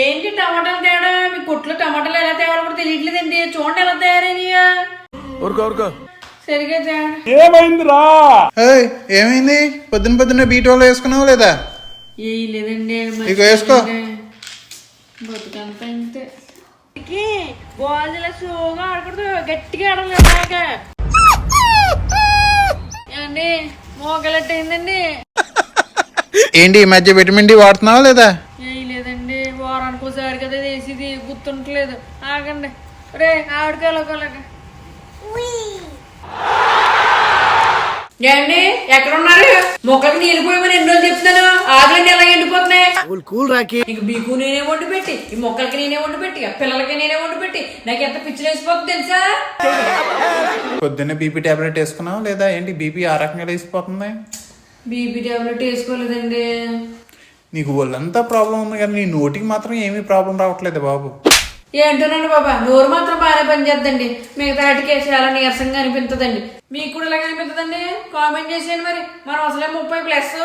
ఏంటి టమాటాలు తేడా? మీ కొట్లో టమాటాలు ఎలా తేవాలో కూడా తెలియట్లేదండి. చూడండి ఎలా తయారైనయా. సరిగా ఏమైందిరా? ఏమైంది? పొద్దున్న బీటోలో వేసుకున్నావు లేదా? ఏ లేదండి, వేసుకో. బతుకంతా ఇంతే. బాల్ ఇలా స్లోగా ఆడకూడదు, గట్టిగా ఆడాలి. అలాగా ఏమండి మోగలట్టు అయిందండి. ఏంటి ఈ మధ్య విటమిన్ డి వాడుతున్నావా లేదా? ఏ లేదండి, వారానికి ఒకసారి కదా వేసేది, గుర్తుంటలేదు. ఆగండి రే, ఆడుకోలేక. ఏండి ఎక్కడున్నారు? మొక్కకి నీళ్ళు పోయమని ఎన్నో చెప్తున్నాను. ఆకులన్నీ ఎలా ఎండిపోతున్నాయి. ఇంక మీకు నేనే వండి పెట్టి, ఈ మొక్కలకి నేనే వండి పెట్టి, పిల్లలకి నేనే వండి పెట్టి నాకు ఎంత పిచ్చి వేసిపోతుంది తెలుసా? పొద్దున్న బీపీ టాబ్లెట్ వేసుకున్నావా లేదా? ఏంటి బీపీ ఆ రకంగా వేసిపోతుంది? BP tablet వేసుకోలేదండి. నీకు ఒళ్ళంతా ప్రాబ్లం ఉంది కానీ నీ నోటికి మాత్రం ఏమీ ప్రాబ్లం రావట్లేదు బాబు. ఏంటోనండి బాబా, నోరు మాత్రం బాగానే పనిచేద్దండి. మిగతా వాటికి చాలా నీరసంగా అనిపించదండి. మీకు కూడా ఇలాగే అనిపించదండి? కామెంట్ చేసేయండి మరి. మనం అసలే 30+.